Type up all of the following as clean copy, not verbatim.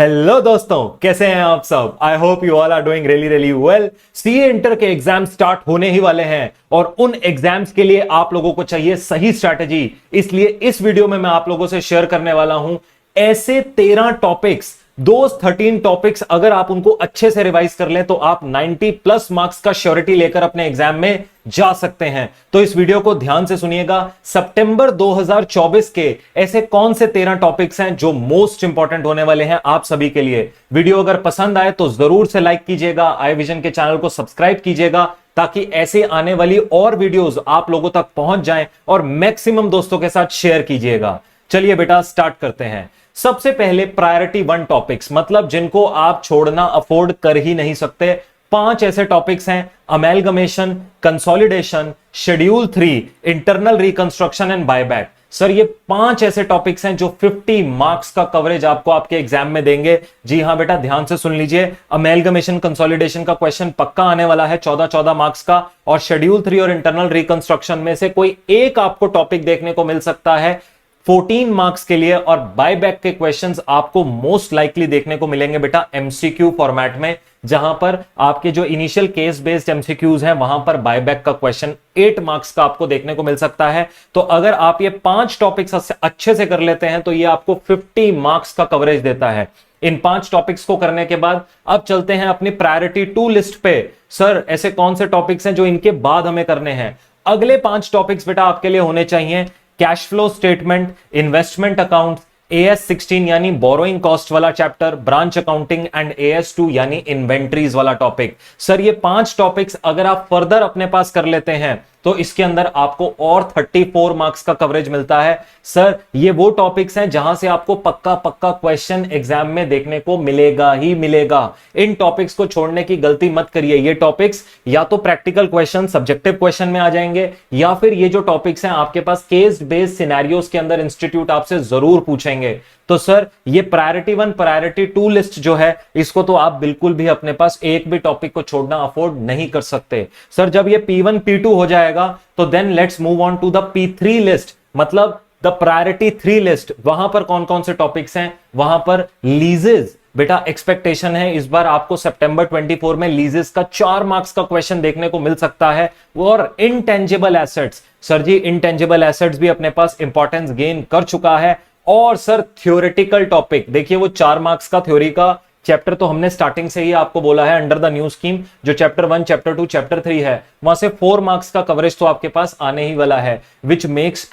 Hello दोस्तों, कैसे हैं आप सब। I hope you all are doing really well. CA inter के एग्जाम स्टार्ट होने ही वाले हैं और उन एग्जाम्स के लिए आप लोगों को चाहिए सही स्ट्रैटेजी। इसलिए इस वीडियो में मैं आप लोगों से शेयर करने वाला हूं ऐसे 13 टॉपिक्स, दोस्त 13 टॉपिक्स। अगर आप उनको अच्छे से रिवाइज कर लें तो आप 90 प्लस मार्क्स का श्योरिटी लेकर अपने एग्जाम में जा सकते हैं। तो इस वीडियो को ध्यान से सुनिएगा। सितंबर 2024 के ऐसे कौन से 13 टॉपिक्स हैं जो मोस्ट इंपॉर्टेंट होने वाले हैं आप सभी के लिए। वीडियो अगर पसंद आए तो जरूर से लाइक कीजिएगा, आई विजन के चैनल को सब्सक्राइब कीजिएगा ताकि ऐसे आने वाली और वीडियोस आप लोगों तक पहुंच जाएं और मैक्सिमम दोस्तों के साथ शेयर कीजिएगा। चलिए बेटा स्टार्ट करते हैं। सबसे पहले प्रायोरिटी 1 टॉपिक्स, मतलब जिनको आप छोड़ना अफोर्ड कर ही नहीं सकते। 5 ऐसे टॉपिक्स हैं: amalgamation, consolidation, schedule 3, internal reconstruction and buyback. Sir ये 5 ऐसे टॉपिक्स हैं जो 50 मार्क्स का कवरेज आपको आपके एग्जाम में देंगे। जी हां बेटा, ध्यान से सुन लीजिए। अमेलगमेशन कंसोलिडेशन का क्वेश्चन पक्का आने वाला है 14 मार्क्स का, और शेड्यूल 3 और इंटरनल रिकंस्ट्रक्शन में से कोई एक आपको टॉपिक देखने को मिल सकता है 14 मार्क्स के लिए। और बायबैक के क्वेश्चंस आपको मोस्ट लाइकली देखने को मिलेंगे बेटा एमसीक्यू फॉर्मेट में, जहां पर आपके जो इनिशियल केस बेस्ड एमसीक्यूज हैं वहां पर बायबैक का क्वेश्चन 8 मार्क्स का आपको देखने को मिल सकता है। तो अगर आप ये 5 टॉपिक्स अच्छे से कर लेते हैं तो ये आपको 50 मार्क्स का कवरेज देता है। इन 5 टॉपिक्स को करने के बाद अब चलते हैं अपनी प्रायोरिटी 2 लिस्ट पे। सर ऐसे कौन से टॉपिक्स हैं जो इनके बाद हमें करने हैं। अगले 5 टॉपिक्स बेटा आपके लिए होने चाहिए: cash flow statement, investment account, AS16 यानी बोरोइंग कॉस्ट वाला chapter, branch accounting and AS2 यानी इन्वेंट्रीज वाला टॉपिक। सर ये 5 टॉपिक्स अगर आप फर्दर अपने पास कर लेते हैं तो इसके अंदर आपको और 34 मार्क्स का कवरेज मिलता है। सर ये वो टॉपिक्स हैं जहां से आपको पक्का क्वेश्चन एग्जाम में देखने को मिलेगा ही मिलेगा। इन टॉपिक्स को छोड़ने की गलती मत करिए। ये टॉपिक्स या तो प्रैक्टिकल क्वेश्चन, सब्जेक्टिव क्वेश्चन में आ जाएंगे, या फिर ये जो टॉपिक्स हैं आपके पास केस बेस्ड सिनेरियोस के अंदर इंस्टीट्यूट आपसे जरूर पूछेंगे। तो सर ये प्रायोरिटी 1 प्रायोरिटी 2 लिस्ट जो है इसको तो आप बिल्कुल भी अपने पास एक भी टॉपिक को छोड़ना अफोर्ड नहीं कर सकते। सर जब ये P1 P2 हो जाएगा तो then let's move on to the P3 list, मतलब द प्रायोरिटी 3 लिस्ट। वहां पर कौन कौन से टॉपिक्स हैं? वहां पर लीजेस बेटा एक्सपेक्टेशन है इस बार आपको सितंबर 24 में लीजेस का 4 मार्क्स का क्वेश्चन देखने को मिल सकता है। और इंटेंजिबल एसेट्स, सर जी इंटेंजिबल एसेट्स भी अपने पास इंपॉर्टेंस गेन कर चुका है। और सर थ्योरेटिकल टॉपिक देखिए, वो 4 मार्क्स का थ्योरी का चैप्टर तो हमने स्टार्टिंग से ही आपको बोला है अंडर द न्यू स्कीम, जो चैप्टर 1 चैप्टर 2 चैप्टर 3 है वहां से 4 मार्क्स का कवरेज तो आपके पास आने ही वाला है, विच मेक्स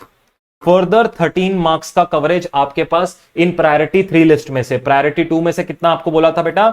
फर्दर 13 मार्क्स का कवरेज आपके पास इन प्रायोरिटी 3 लिस्ट में से। प्रायोरिटी 2 में से कितना आपको बोला था बेटा?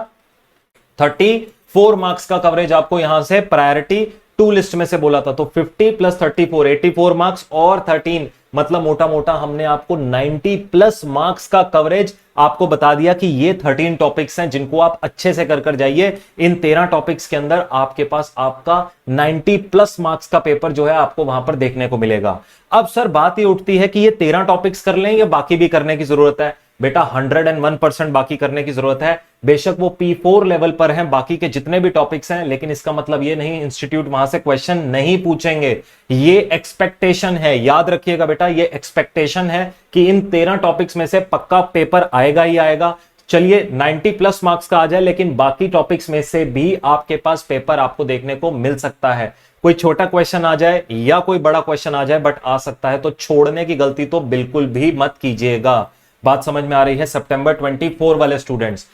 34 मार्क्स का कवरेज आपको यहां से प्रायोरिटी 2 लिस्ट में से बोला था। तो 50 प्लस 34 84 मार्क्स और 13, मतलब मोटा मोटा हमने आपको 90 प्लस मार्क्स का कवरेज आपको बता दिया कि ये 13 टॉपिक्स हैं जिनको आप अच्छे से कर जाइए। इन 13 टॉपिक्स के अंदर आपके पास आपका 90 प्लस मार्क्स का पेपर जो है आपको वहां पर देखने को मिलेगा। अब सर बात ये उठती है कि ये 13 टॉपिक्स कर लें या बाकी भी करने की जरूरत है? बेटा 101% बाकी करने की जरूरत है। बेशक वो P4 लेवल पर हैं बाकी के जितने भी टॉपिक्स हैं, लेकिन इसका मतलब ये नहीं इंस्टीट्यूट वहां से क्वेश्चन नहीं पूछेंगे। ये एक्सपेक्टेशन है, याद रखिएगा बेटा, ये एक्सपेक्टेशन है कि इन 13 टॉपिक्स में से पक्का पेपर आएगा ही आएगा। चलिए 90 प्लस मार्क्स का आ जाए, लेकिन बाकी टॉपिक्स में से भी आपके पास पेपर आपको देखने को मिल सकता है। कोई छोटा क्वेश्चन आ जाए या कोई बड़ा क्वेश्चन आ जाए, बट आ सकता है। तो छोड़ने की गलती तो बिल्कुल भी मत कीजिएगा। बात समझ में आ रही है सितंबर 24 वाले स्टूडेंट्स?